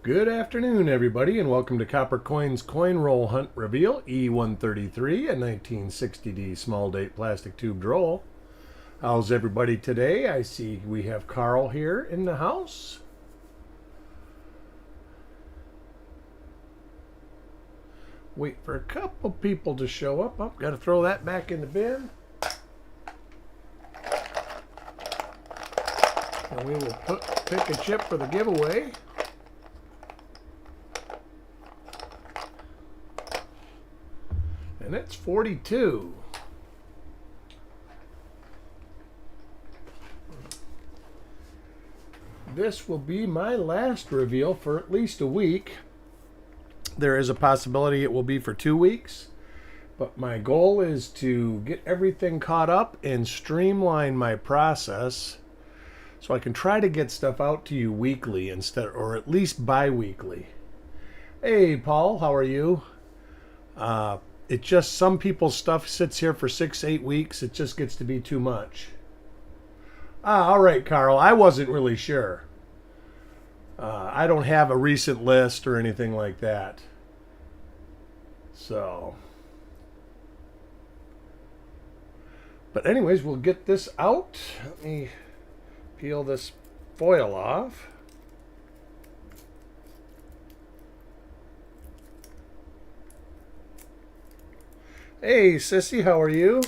Good afternoon, everybody, and welcome to Copper Coins Coin Roll Hunt Reveal E133, a 1960D small date plastic tube roll. How's everybody today? I see we have Carl here in the house. Wait for a couple people to show up. Oh, got to throw that back in the bin. And we will pick a chip for the giveaway. And it's 42. This will be my last reveal for at least a week. There is a possibility it will be for 2 weeks, but my goal is to get everything caught up and streamline my process so I can try to get stuff out to you weekly instead, or at least bi-weekly. Hey Paul, how are you? It just, some people's stuff sits here for 6-8 weeks. It just gets to be too much. All right, Carl. I wasn't really sure. I don't have a recent list or anything like that. So. But anyways, we'll get this out. Let me peel this foil off. Hey, Sissy, how are you?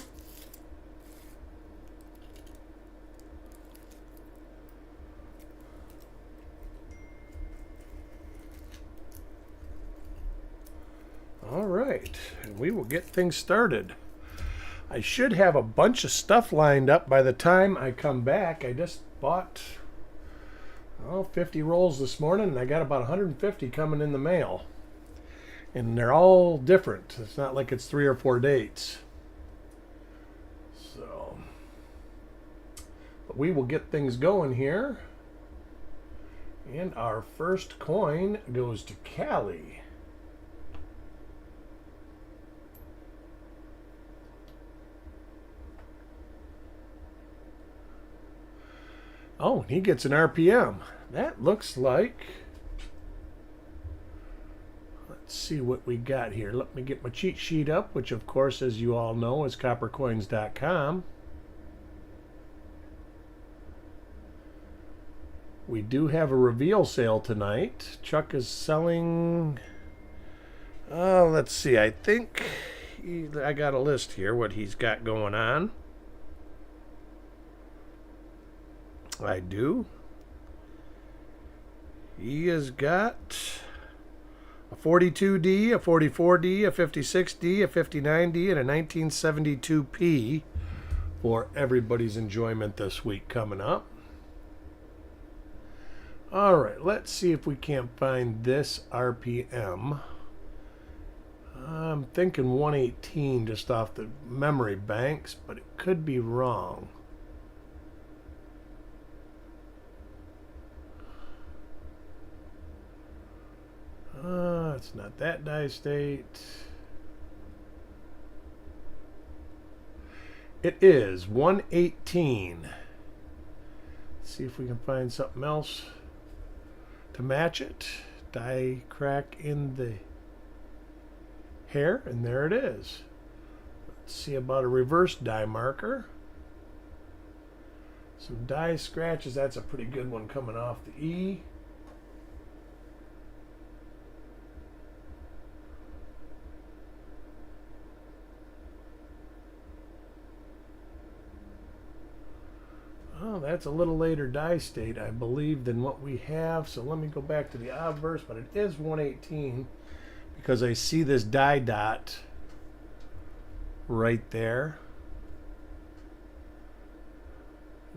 All right, and we will get things started. I should have a bunch of stuff lined up by the time I come back. I just bought 50 rolls this morning, and I got about 150 coming in the mail. And they're all different. It's not like it's 3 or 4 dates. So, but we will get things going here. And our first coin goes to Callie. Oh, he gets an RPM. That looks like... Let's see what we got here. Let me get my cheat sheet up, which of course, as you all know, is coppercoins.com. We do have a reveal sale tonight. Chuck is selling... let's see. I think I got a list here, what he's got going on. I do. He has got a 42D, a 44D, a 56D, a 59D, and a 1972P for everybody's enjoyment this week coming up. All right, let's see if we can't find this RPM. I'm thinking 118 just off the memory banks, but it could be wrong. It's not that die state. It is 118. Let's see if we can find something else to match it. Die crack in the hair, and there it is. Let's see about a reverse die marker. Some die scratches. That's a pretty good one coming off the E. Oh, that's a little later die state, I believe, than what we have. So let me go back to the obverse, but it is 118 because I see this die dot right there.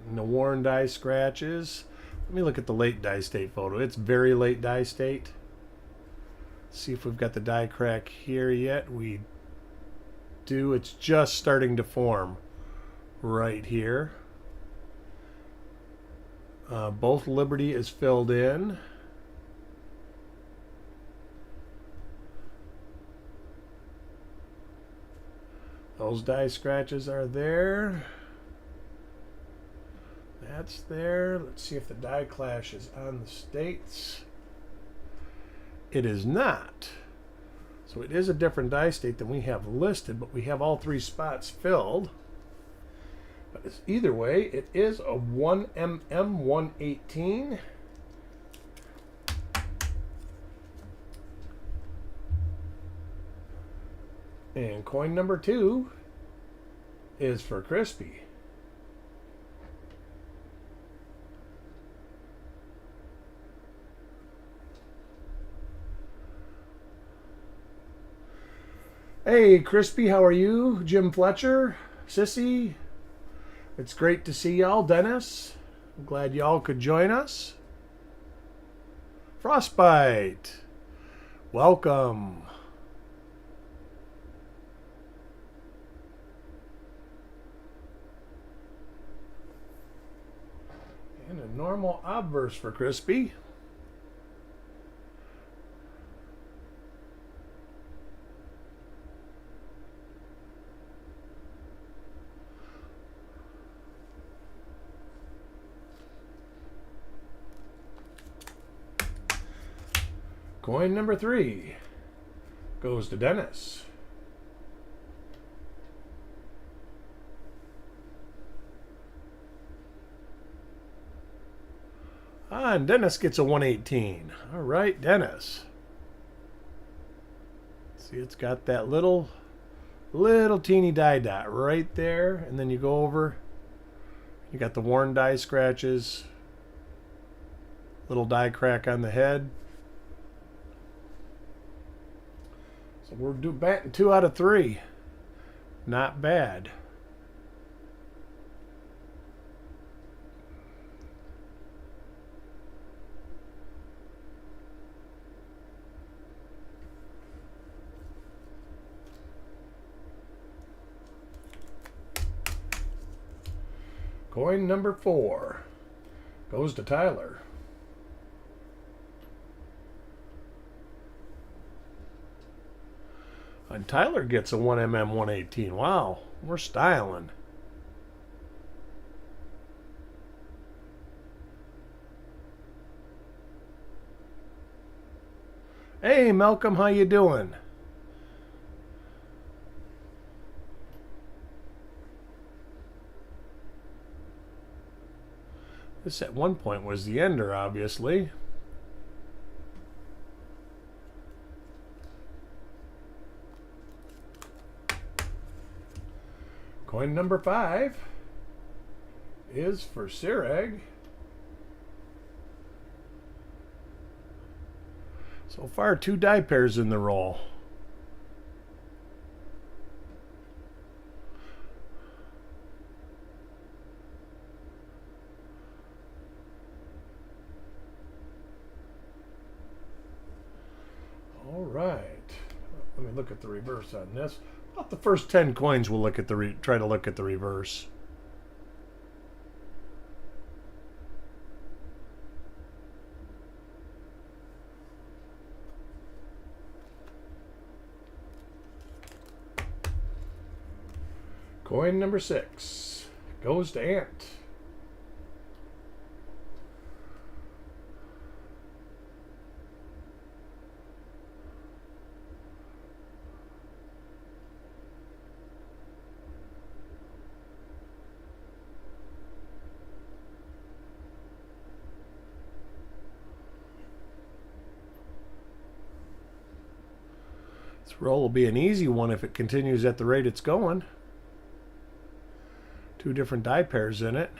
And the worn die scratches. Let me look at the late die state photo. It's very late die state. See if we've got the die crack here yet. We do. It's just starting to form right here. Both Liberty is filled in. Those die scratches are there. That's there. Let's see if the die clash is on the states. it is not. So it is a different die state than we have listed, but we have all 3 spots filled. But it's, either way, it is a 1mm 118. And coin number 2 is for Crispy. Hey, Crispy, how are you? Jim Fletcher, Sissy. It's great to see y'all. Dennis, I'm glad y'all could join us. Frostbite, welcome. And a normal obverse for Crispy. Coin number 3 goes to Dennis. And Dennis gets a 118. All right, Dennis. See, it's got that little teeny die dot right there. And then you go over. You got the worn die scratches. Little die crack on the head. So we're batting 2 out of 3. Not bad. Coin number 4 goes to Tyler. And Tyler gets a 1mm 118. Wow, we're styling. Hey, Malcolm, how you doing? This at one point was the ender, obviously. Coin number 5 is for Sireg. So far, 2 die pairs in the roll. All right. Let me look at the reverse on this. About the first 10 coins, we'll look at try to look at the reverse. Coin number 6 goes to Ant. This roll will be an easy one if it continues at the rate it's going. 2 different die pairs in it.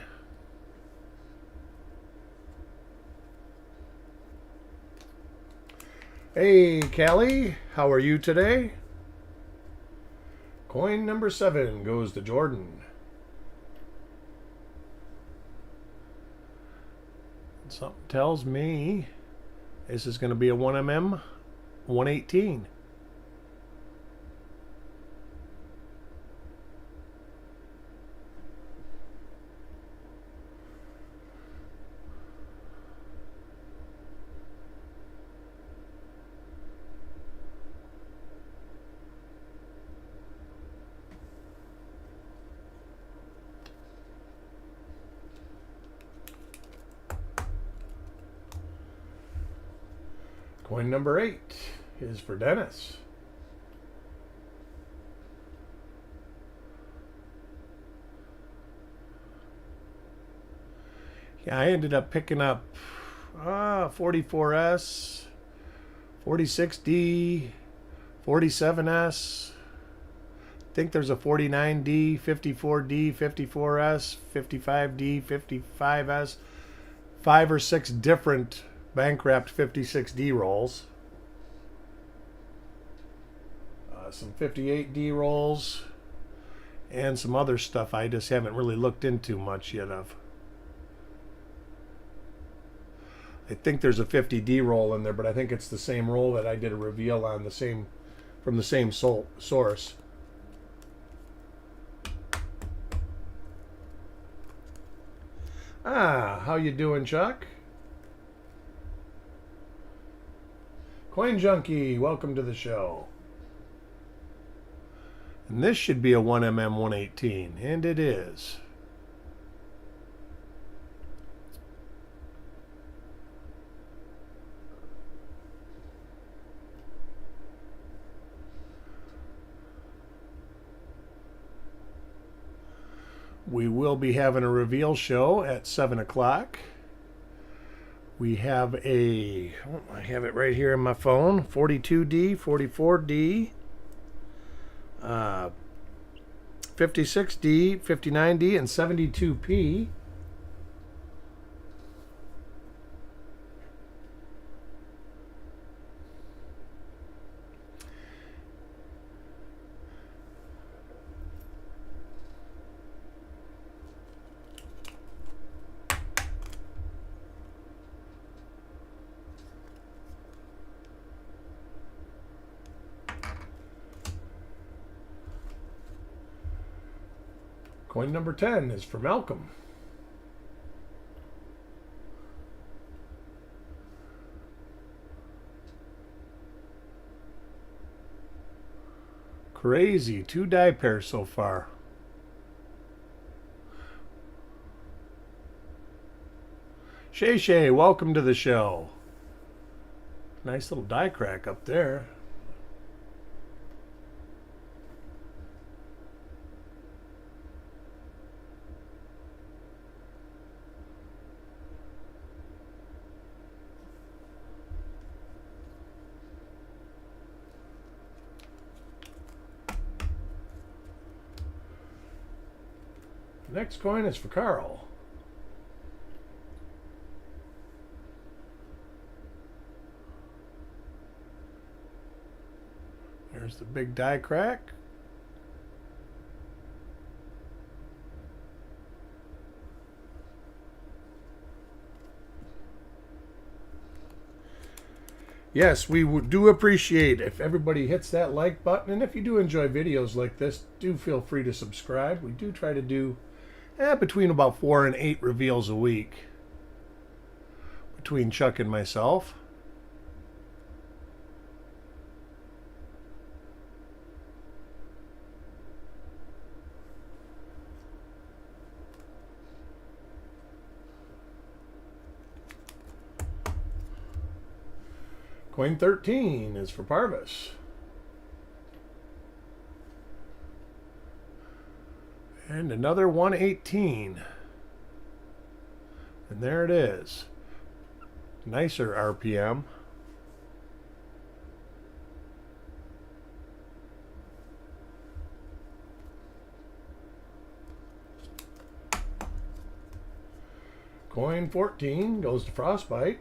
Hey, Callie, how are you today? Coin number 7 goes to Jordan. Something tells me this is going to be a 1mm 118. Coin number 8 is for Dennis. Yeah, I ended up picking up 44S, 46D, 47S. I think there's a 49D, 54D, 54S, 55D, 55S. 5 or 6 different bank wrapped 56D rolls. Some 58D rolls. And some other stuff I just haven't really looked into much yet of. I think there's a 50D roll in there, but I think it's the same roll that I did a reveal on, from the same source. How you doing, Chuck? Coin Junkie, welcome to the show. And this should be a 1mm 118, and it is. We will be having a reveal show at 7 o'clock. We have I have it right here in my phone, 42D, 44D, 56D, 59D, and 72P. Coin number 10 is for Malcolm. Crazy, 2 die pairs so far. Shay, welcome to the show. Nice little die crack up there. Next coin is for Carl. There's the big die crack. Yes, we do appreciate if everybody hits that like button, and if you do enjoy videos like this, do feel free to subscribe. We do try to do between about 4 and 8 reveals a week between Chuck and myself. Coin 13 is for Parvis. And another 118. And there it is. Nicer RPM. Coin 14 goes to Frostbite.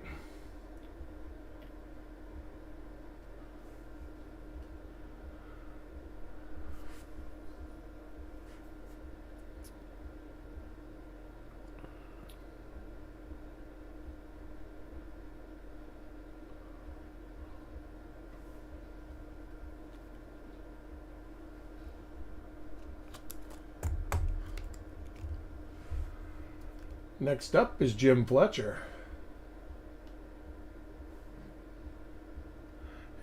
Next up is Jim Fletcher.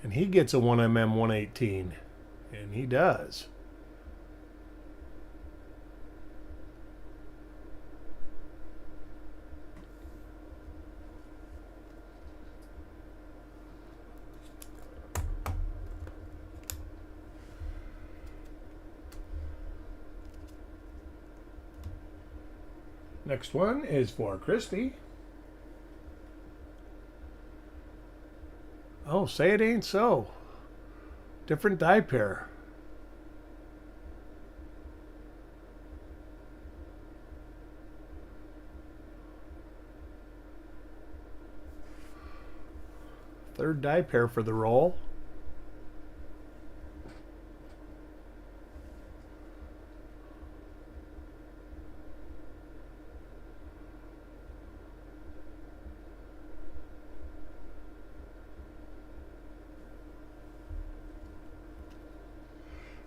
And he gets a 1mm 118. And he does. Next one is for Christy. Oh, say it ain't so. Different die pair. Third die pair for the roll.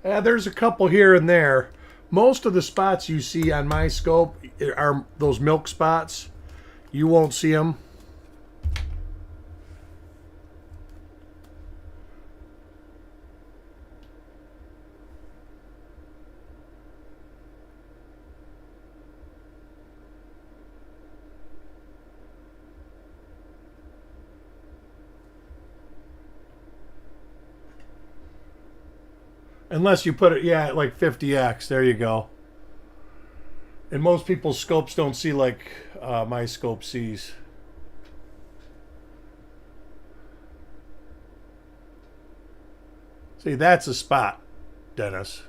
There's a couple here and there. Most of the spots you see on my scope are those milk spots. You won't see them. Unless you put it, yeah, at like 50x. There you go. And most people's scopes don't see like my scope sees. See, that's a spot, Dennis.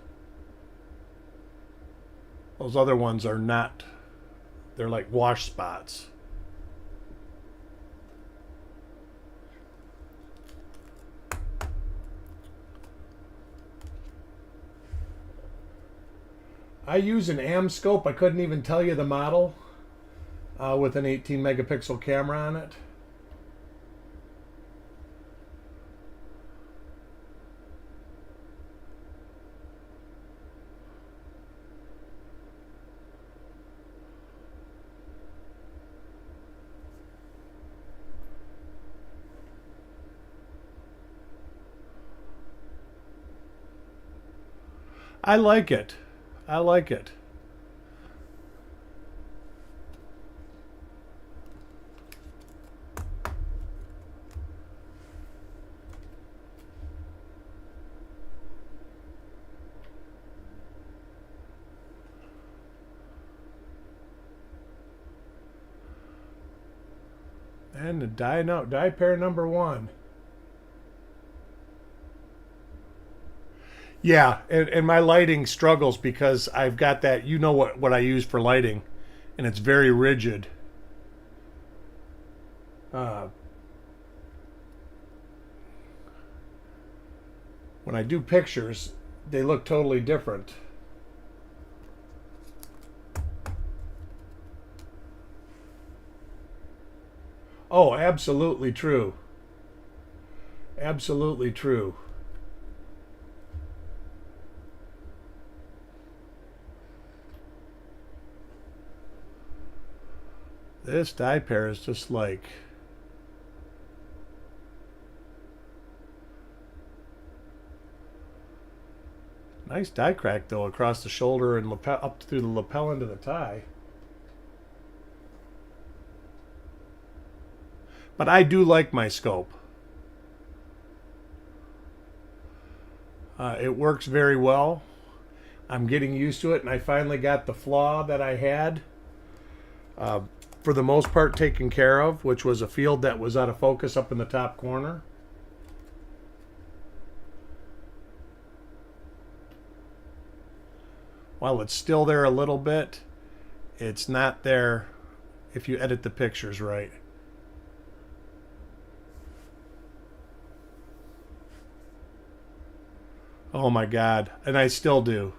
Those other ones are not. They're like wash spots. I use an AM scope. I couldn't even tell you the model with an 18 megapixel camera on it. I like it. I like it. And the die pair number 1. Yeah, and my lighting struggles because I've got that, you know what I use for lighting, and it's very rigid. When I do pictures, they look totally different. Oh, absolutely true. Absolutely true. This die pair is just like nice die crack though across the shoulder and lapel, up through the lapel into the tie. But I do like my scope. It works very well. I'm getting used to it, and I finally got the flaw that I had for the most part taken care of, which was a field that was out of focus up in the top corner. While it's still there a little bit, it's not there if you edit the pictures right. Oh my God. And I still do.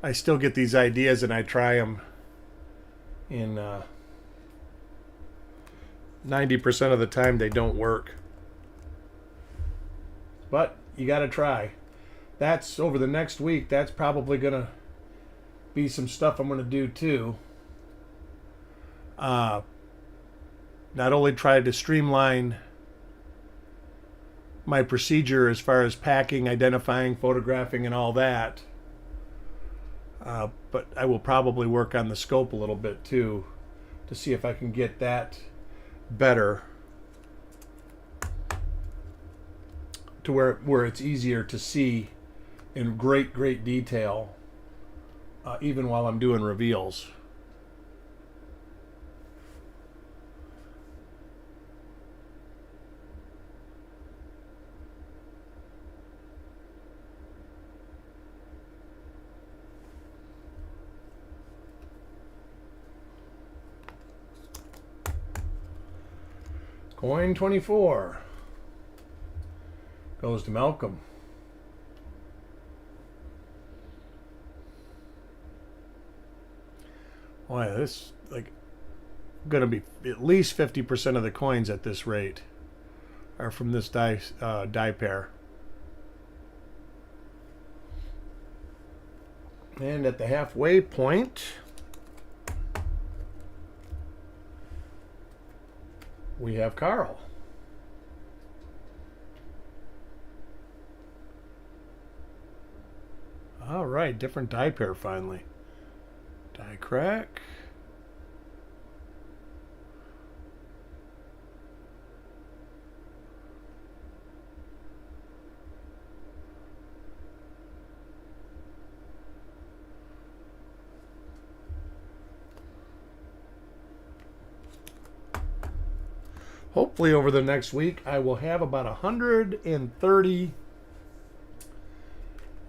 I still get these ideas and I try them in 90% of the time they don't work. But you got to try. That's over the next week. That's probably going to be some stuff I'm going to do too. Not only try to streamline my procedure as far as packing, identifying, photographing, and all that, but I will probably work on the scope a little bit too to see if I can get that better to where it's easier to see in great detail even while I'm doing reveals. Coin 24 goes to Malcolm. Boy, this like going to be at least 50% of the coins at this rate are from this die pair. And at the halfway point, we have Carl. All right, different die pair finally. Die crack. Hopefully over the next week I will have about 130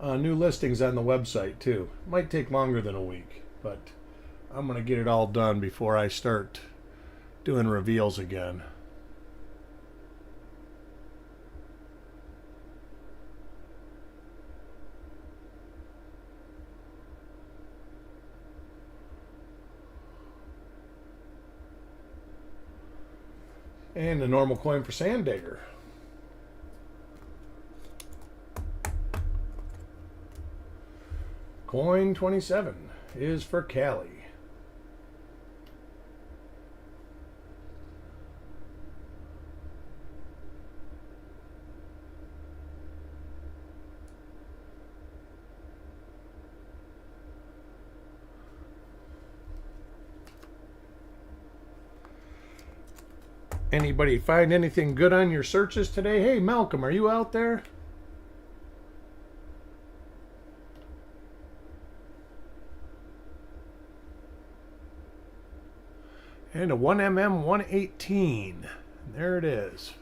new listings on the website too. Might take longer than a week, but I'm going to get it all done before I start doing reveals again. And a normal coin for Sandigger. Coin 27 is for Callie. Anybody find anything good on your searches today? Hey, Malcolm, are you out there? And a 1mm 118. There it is.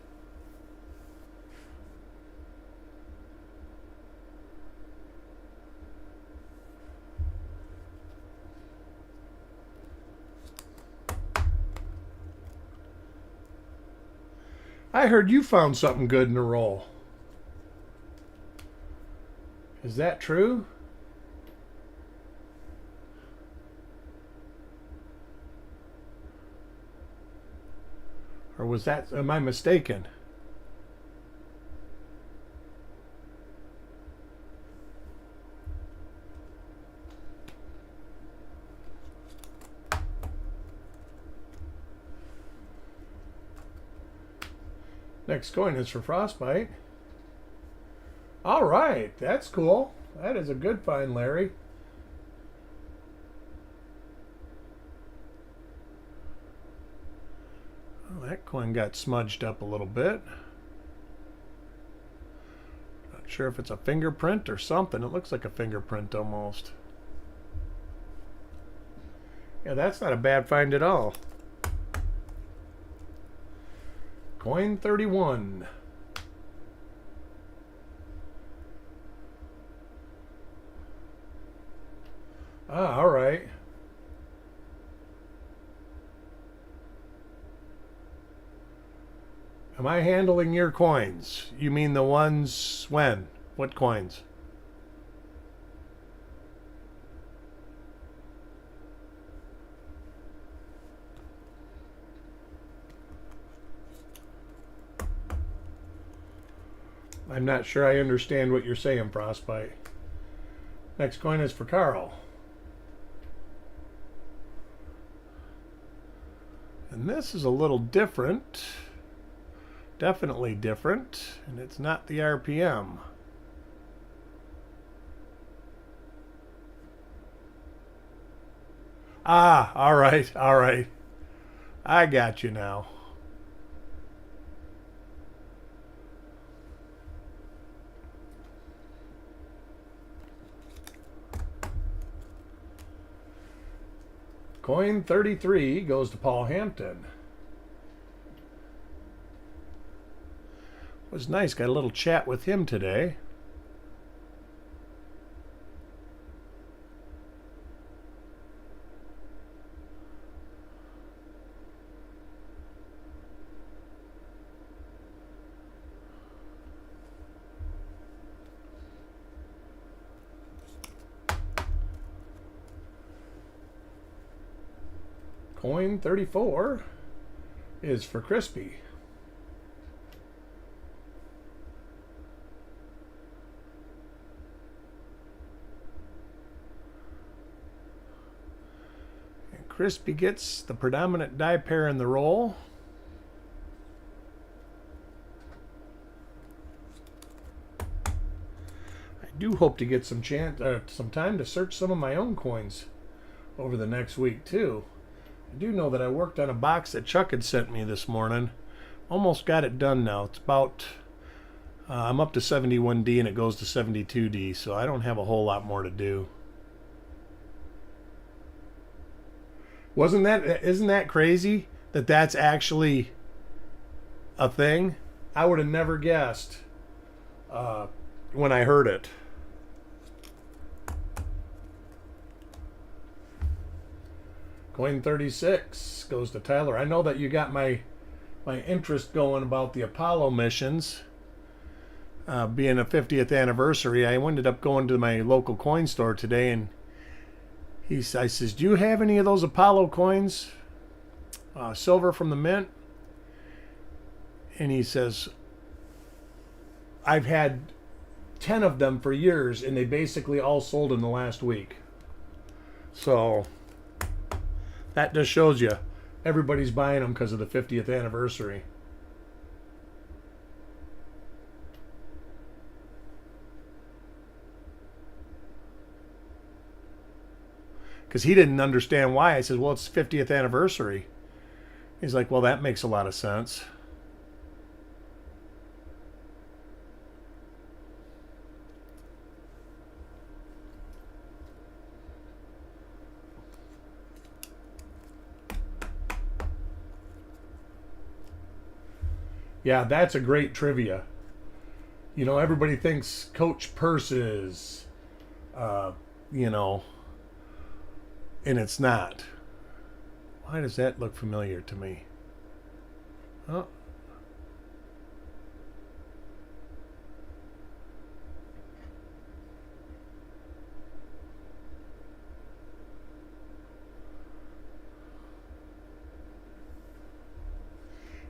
I heard you found something good in the roll. Is that true? Or was that, am I mistaken? Next coin is for Frostbite. All right, that's cool. That is a good find, Larry. Well, that coin got smudged up a little bit. Not sure if it's a fingerprint or something. It looks like a fingerprint almost. Yeah, that's not a bad find at all. Coin 31. Ah, all right. Am I handling your coins? You mean the ones when? What coins? I'm not sure I understand what you're saying, Frostbite. Next coin is for Carl. And this is a little different. Definitely different. And it's not the RPM. Ah, all right, all right. I got you now. Coin 33 goes to Paul Hampton. It was nice, got a little chat with him today. Coin 34 is for Crispy. And Crispy gets the predominant die pair in the roll. I do hope to get some time to search some of my own coins over the next week too. I do know that I worked on a box that Chuck had sent me this morning. Almost got it done now. It's about, I'm up to 71D and it goes to 72D, so I don't have a whole lot more to do. Isn't that crazy that that's actually a thing? I would have never guessed when I heard it. Coin 36 goes to Tyler. I know that you got my interest going about the Apollo missions. Being a 50th anniversary, I ended up going to my local coin store today, and I says, "Do you have any of those Apollo coins? Silver from the mint?" And he says, "I've had 10 of them for years, and they basically all sold in the last week." So that just shows you everybody's buying them because of the 50th anniversary. Because he didn't understand why. I said, "Well, it's 50th anniversary." He's like, "Well, that makes a lot of sense." Yeah, that's a great trivia. You know, everybody thinks Coach Purses, you know, and it's not. Why does that look familiar to me? Oh.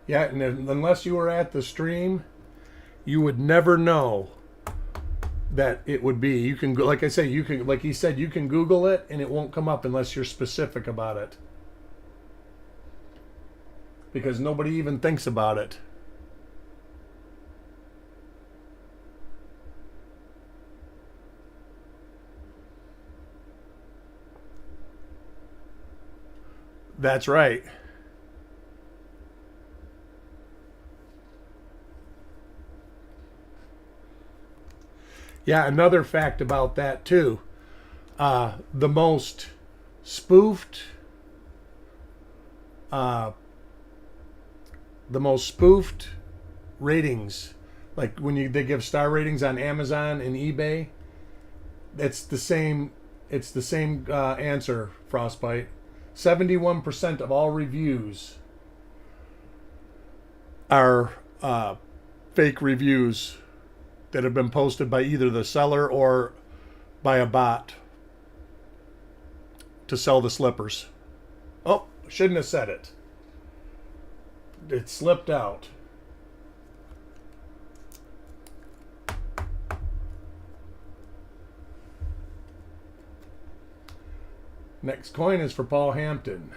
Yeah, and unless you were at the stream, you would never know that it would be. You can, like I say, you can, like he said, you can Google it and it won't come up unless you're specific about it. Because nobody even thinks about it. That's right. Yeah, another fact about that too. The most spoofed ratings, like when they give star ratings on Amazon and eBay, it's the same answer, Frostbite. 71% of all reviews are fake reviews that have been posted by either the seller or by a bot to sell the slippers. Oh, shouldn't have said it. It slipped out. Next coin is for Paul Hampton.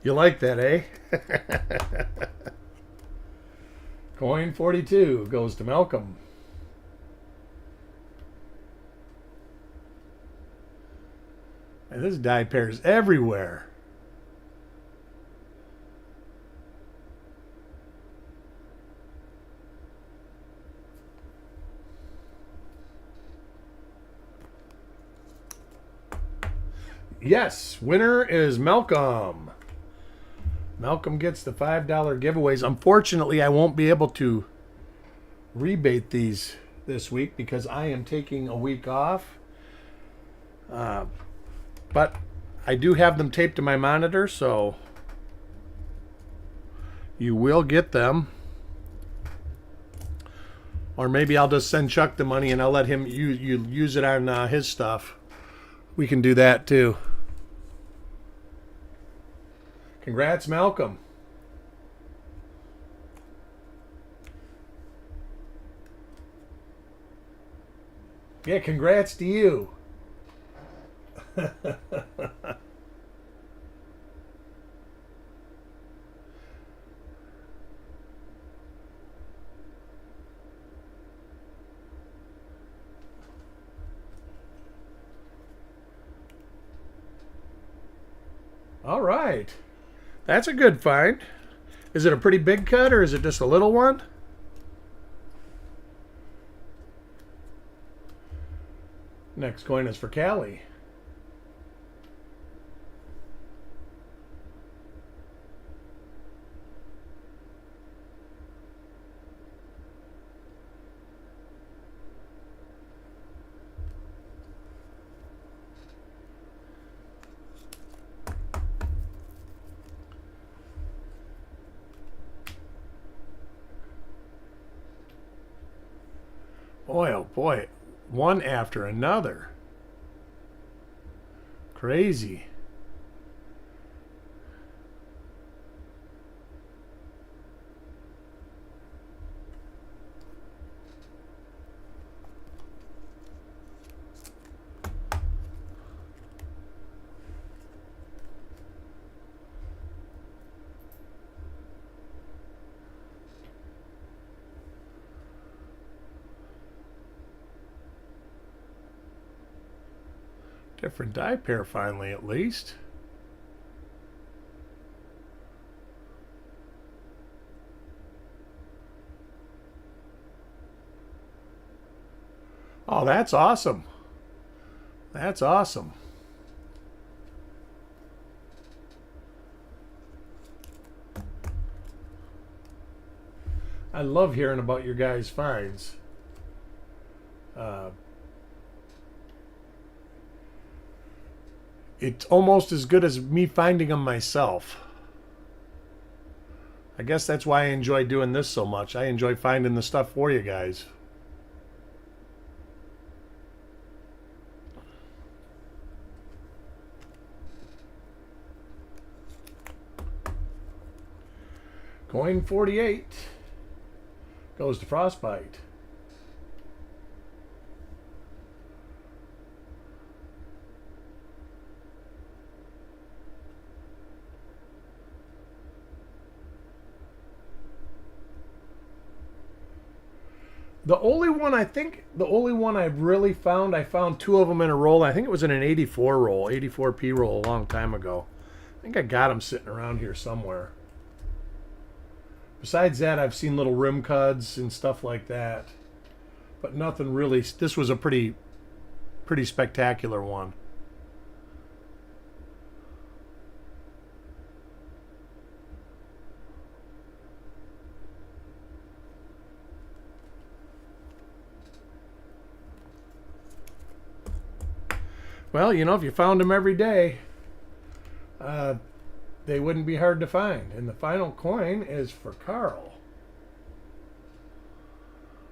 You like that, eh? Coin 42 goes to Malcolm. And this die pair's everywhere. Yes, winner is Malcolm. Malcolm gets the $5 giveaways. Unfortunately, I won't be able to rebate these this week because I am taking a week off. But I do have them taped to my monitor, so you will get them. Or maybe I'll just send Chuck the money and I'll let him use it on his stuff. We can do that too. Congrats, Malcolm. Yeah, congrats to you. All right. That's a good find. Is it a pretty big cut or is it just a little one? Next coin is for Callie. Boy, oh boy, one after another. Crazy. Different die pair finally, at least. Oh, that's awesome. That's awesome. I love hearing about your guys' finds. It's almost as good as me finding them myself. I guess that's why I enjoy doing this so much. I enjoy finding the stuff for you guys. Coin 48 goes to Frostbite. The only one I've really found, I found two of them in a roll. I think it was in an 84 roll, 84p roll a long time ago. I think I got them sitting around here somewhere. Besides that, I've seen little rim cuds and stuff like that. But nothing really. This was a pretty spectacular one. Well, you know, if you found them every day, they wouldn't be hard to find. And the final coin is for Carl.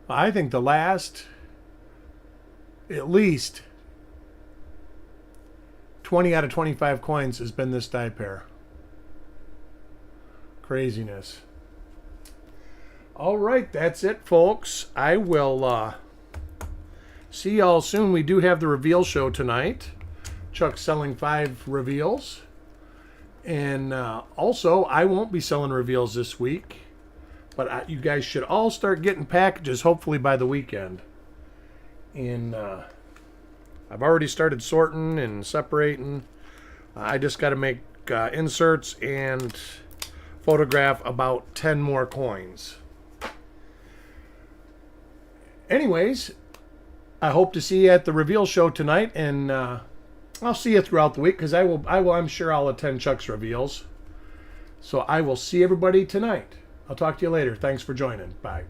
I think the last, at least 20 out of 25 coins has been this die pair. Craziness. All right, that's it, folks. I will see y'all soon. We do have the reveal show tonight. Chuck's selling 5 reveals. And also, I won't be selling reveals this week. But you guys should all start getting packages, hopefully by the weekend. And I've already started sorting and separating. I just got to make inserts and photograph about 10 more coins. Anyways, I hope to see you at the reveal show tonight, and I'll see you throughout the week because I'm sure I'll attend Chuck's reveals. So I will see everybody tonight. I'll talk to you later. Thanks for joining. Bye.